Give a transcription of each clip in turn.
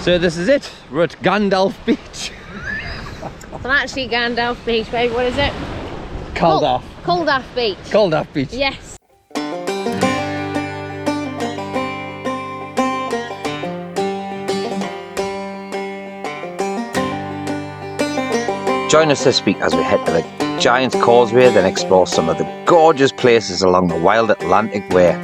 So this is it. We're at Culdaff Beach. It's not actually Culdaff Beach, babe. What is it? Culdaff. Culdaff Beach. Culdaff Beach. Yes. Join us this week as we head to the Giant's Causeway, then explore some of the gorgeous places along the wild Atlantic Way.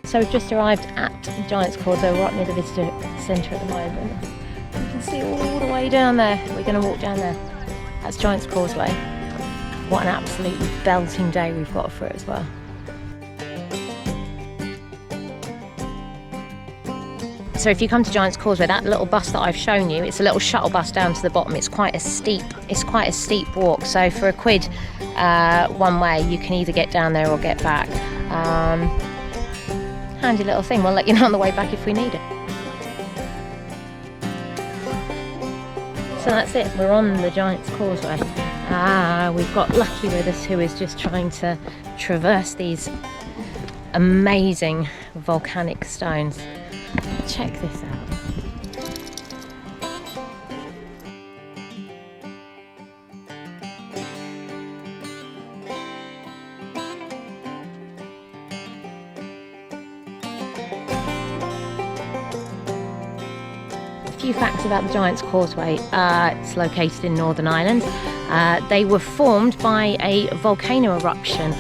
So we've just arrived at Giant's Causeway, right near the visitor centre at the moment. You can see all the way down there. We're going to walk down there. That's Giant's Causeway. What an absolutely belting day we've got for it as well. So if you come to Giant's Causeway, that little bus that I've shown you, it's a little shuttle bus down to the bottom. It's quite a steep walk. So for £1 one way, you can either get down there or get back. Handy little thing. We'll let you know on the way back if we need it. So that's it, we're on the Giant's Causeway. We've got Lucky with us, who is just trying to traverse these amazing volcanic stones. Check this out. A few facts about the Giant's Causeway. It's located in Northern Ireland. They were formed by a volcano eruption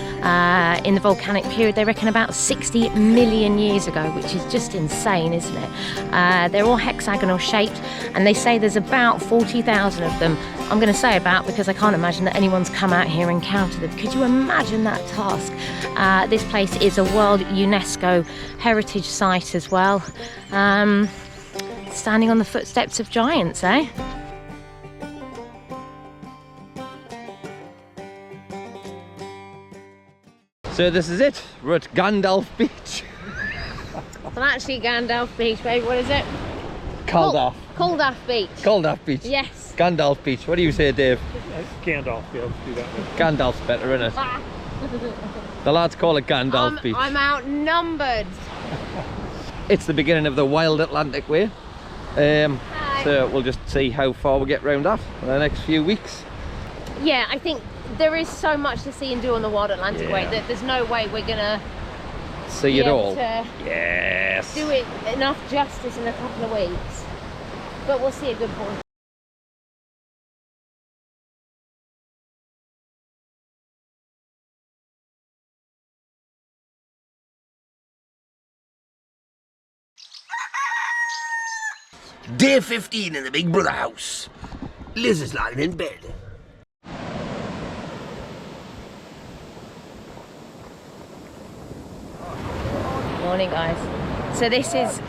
in the volcanic period, they reckon about 60 million years ago, which is just insane, isn't it? They're all hexagonal shaped, and they say there's about 40,000 of them. I'm going to say about because I can't imagine that anyone's come out here and counted them. Could you imagine that task? This place is a World UNESCO Heritage Site as well. Standing on the footsteps of giants, eh? So this is it. We're at Culdaff Beach. It's not actually Culdaff Beach, babe. What is it? Culdaff. Culdaff Beach. Culdaff Beach. Yes. Culdaff Beach. What do you say, Dave? Gandalf, yeah, let's do that one. Gandalf's better, isn't it? The lads call it Culdaff Beach. I'm outnumbered. It's the beginning of the wild Atlantic Way. So we'll just see how far we get round that in the next few weeks. Yeah, I think there is so much to see and do on the wild Atlantic Way that there's no way we're gonna see it all. Yes. Do it enough justice in a couple of weeks, but we'll see a good point. Day 15 in the Big Brother house. Liz is lying in bed. Morning, guys. So this is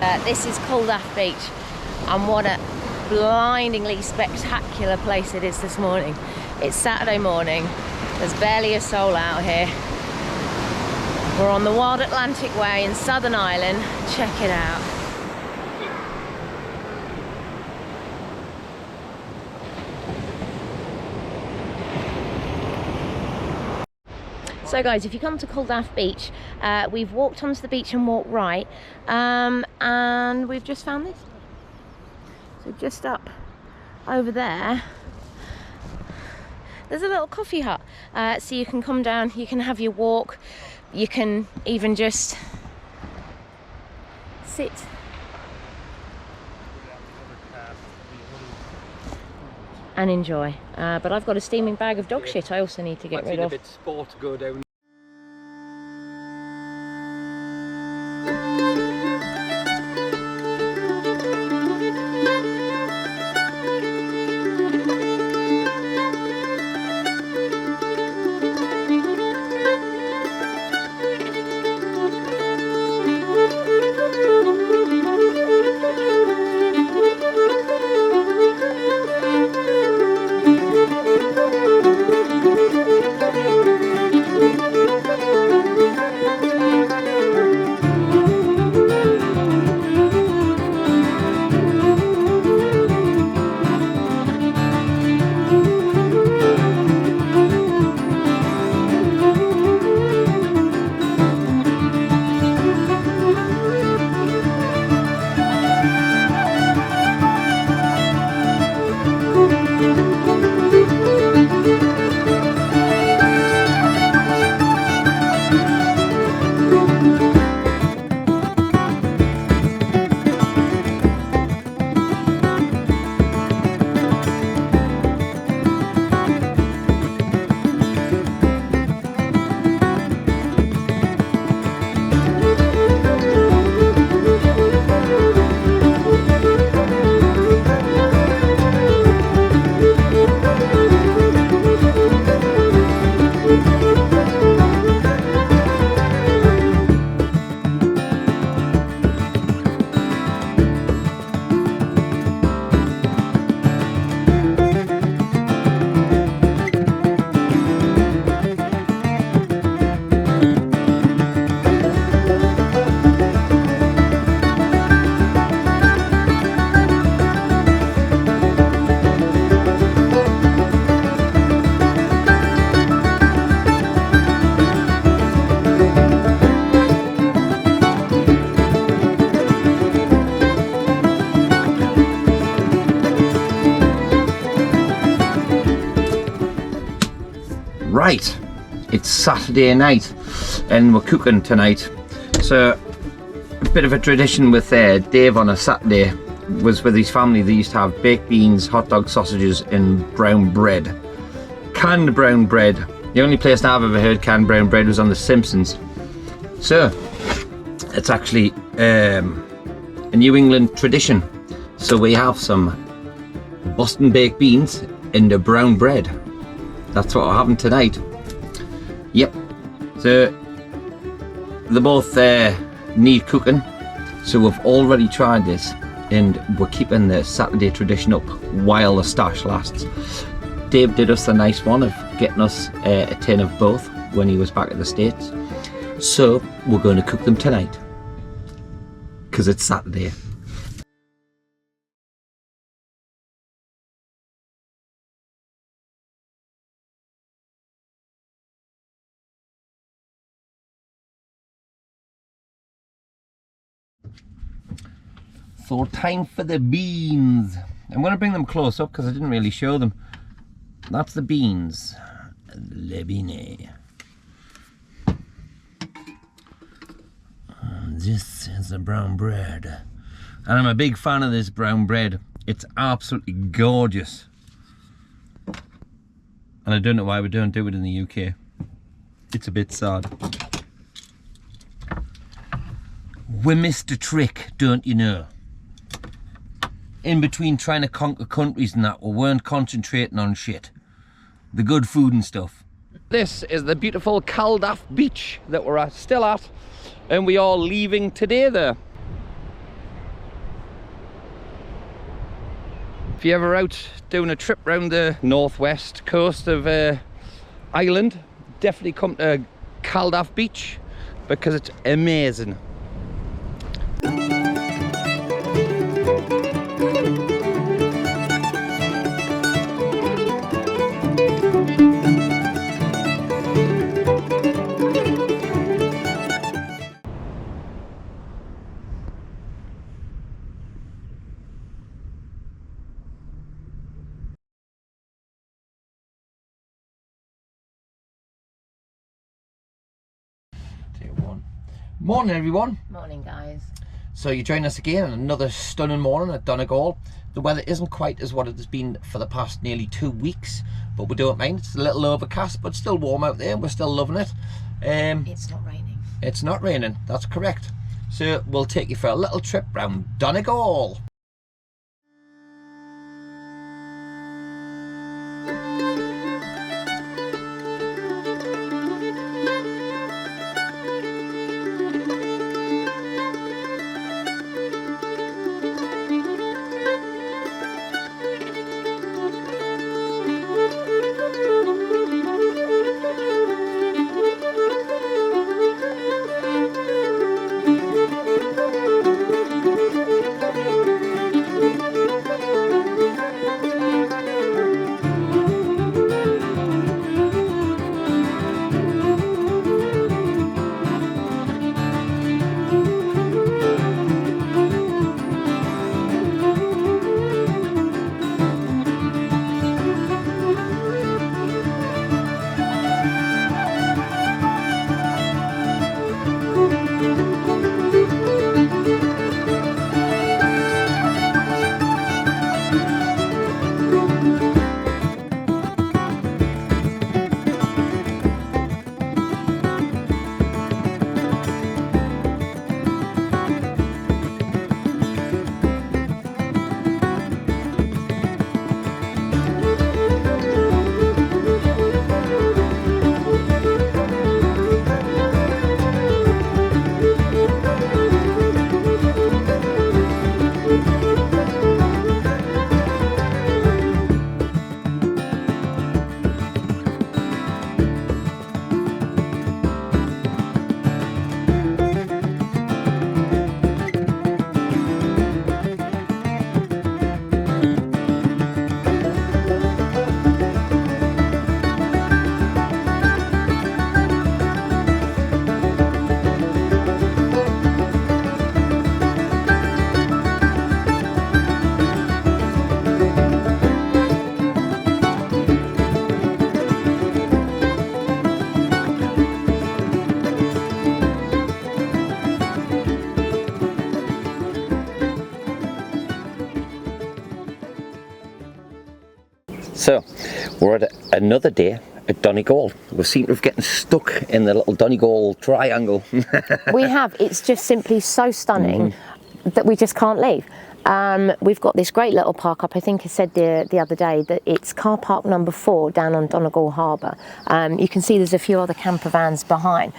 Culdaff Beach, and what a blindingly spectacular place it is this morning. It's Saturday morning. There's barely a soul out here. We're on the wild Atlantic Way in Southern Ireland. Check it out. So guys, if you come to Culdaff Beach, we've walked onto the beach and walked right, and we've just found this. So just up over there, there's a little coffee hut. So you can come down, you can have your walk, you can even just sit. And enjoy. But I've got a steaming bag of dog shit I also need to get rid of. A bit sport to go down. Right, it's Saturday night and we're cooking tonight. So a bit of a tradition with Dave on a Saturday was with his family. They used to have baked beans, hot dog, sausages and brown bread. Canned brown bread. The only place I've ever heard canned brown bread was on The Simpsons. So it's actually a New England tradition. So we have some Boston baked beans and a brown bread. That's what we're having tonight. Yep. So they both need cooking. So we've already tried this and we're keeping the Saturday tradition up while the stash lasts. Dave did us the nice one of getting us a tin of both when he was back at the States. So we're going to cook them tonight because it's Saturday. So time for the beans. I'm going to bring them close up because I didn't really show them. That's the beans. Le beans. This is the brown bread. And I'm a big fan of this brown bread. It's absolutely gorgeous. And I don't know why we don't do it in the UK. It's a bit sad. We missed a trick, don't you know? In between trying to conquer countries and that, we weren't concentrating on shit. The good food and stuff. This is the beautiful Culdaff Beach that we're still at, and we are leaving today there. If you're ever out doing a trip around the northwest coast of Ireland, definitely come to Culdaff Beach because it's amazing. Morning everyone. Morning guys. So you join us again on another stunning morning at Donegal. The weather isn't quite as what it has been for the past nearly 2 weeks, but we don't mind. It's a little overcast but still warm out there and we're still loving it. It's not raining. It's not raining, that's correct. So we'll take you for a little trip round Donegal. So, we're at another day at Donegal. We seem to have getting stuck in the little Donegal triangle. We have. It's just simply so stunning that we just can't leave. We've got this great little park up. I think I said the other day that it's car park number 4 down on Donegal Harbour. You can see there's a few other camper vans behind.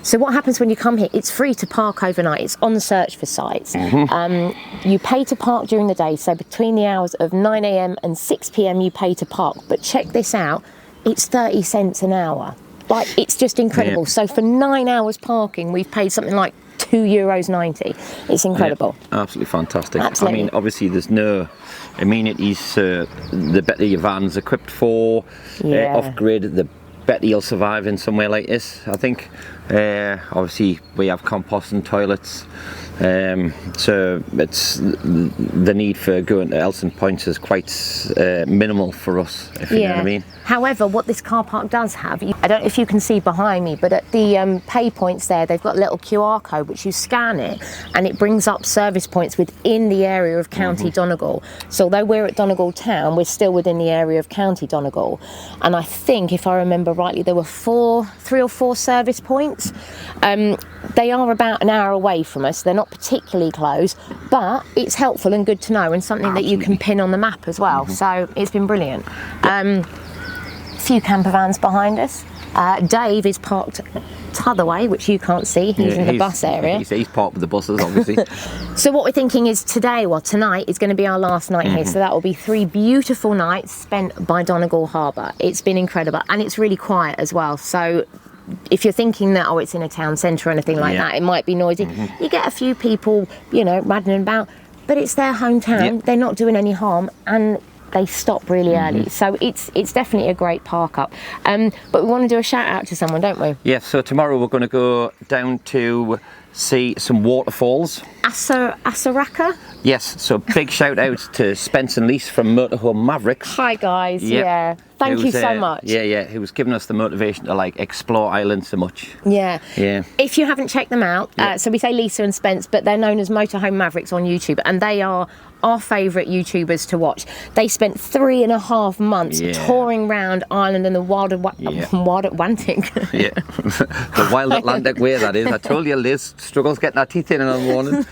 So what happens when you come here? It's free to park overnight. It's on the search for sites. You pay to park during the day. So between the hours of 9 a.m. and 6 p.m. you pay to park. But check this out. It's 30 cents an hour. Like, it's just incredible. Yeah. So for 9 hours parking, we've paid something like €2.90. It's incredible. Yeah, absolutely fantastic. Absolutely. I mean, obviously there's no amenities. The better your van's equipped for, off-grid, the better you'll survive in somewhere like this, I think. Obviously we have composting toilets, so it's the need for going to Elson Points is quite minimal for us, if you know what I mean. However, what this car park does have, I don't know if you can see behind me, but at the pay points there, they've got a little QR code which you scan it and it brings up service points within the area of County Donegal. So although we're at Donegal town, we're still within the area of County Donegal. And I think, if I remember rightly, there were 3 or 4 service points. They are about an hour away from us. They're not particularly close, but it's helpful and good to know, and something that you can pin on the map as well. So it's been brilliant. Few camper vans behind us. Dave is parked t'other way, which you can't see. He's in the bus area. He's parked with the buses, obviously. So what we're thinking is tonight is going to be our last night here. So that will be 3 beautiful nights spent by Donegal Harbour. It's been incredible, and it's really quiet as well. So if you're thinking that, oh, it's in a town centre or anything like that, it might be noisy. You get a few people, rattling about, but it's their hometown. They're not doing any harm, and they stop really early. So it's definitely a great park up. But we want to do a shout out to someone, don't we? Yeah, so tomorrow we're going to go down to see some waterfalls. Asaraka? Yes, so big shout out to Spence and Lise from Motorhome Mavericks. Hi guys, Thank you so much. Who was giving us the motivation to explore Ireland so much. Yeah. If you haven't checked them out, so we say Lisa and Spence, but they're known as Motorhome Mavericks on YouTube, and they are our favourite YouTubers to watch. They spent 3.5 months touring around Ireland and the wild Atlantic. The wild Atlantic way, that is. I told you, Liz struggles getting her teeth in the morning.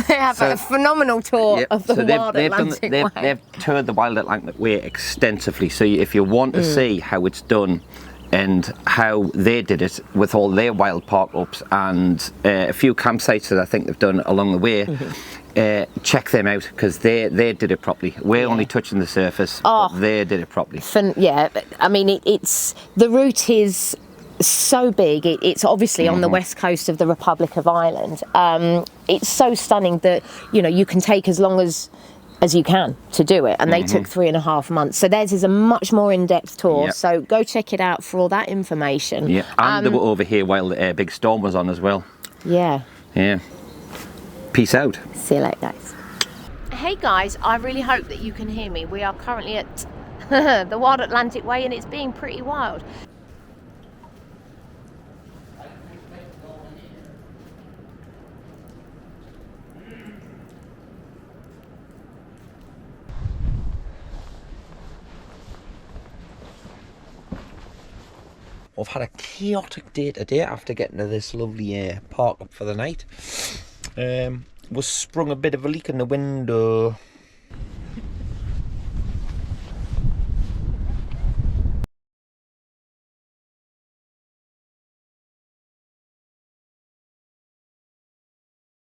They have a phenomenal tour of the wild Atlantic way. They've toured the wild Atlantic way extensively, so if you want to see how it's done and how they did it with all their wild park ups and a few campsites that I think they've done along the way, check them out, because they did it properly. We're only touching the surface, but they did it properly. I mean, it's the route is so big. It's obviously on the west coast of the Republic of Ireland. It's so stunning that you can take as long as you can to do it, and they took 3.5 months. So theirs is a much more in-depth tour. So go check it out for all that information. And they were over here while the big storm was on as well. Peace out. See you later, guys. Hey guys, I really hope that you can hear me. We are currently at the Wild Atlantic Way, and it's being pretty wild. I've had a chaotic day today after getting to this lovely park up for the night. Was sprung a bit of a leak in the window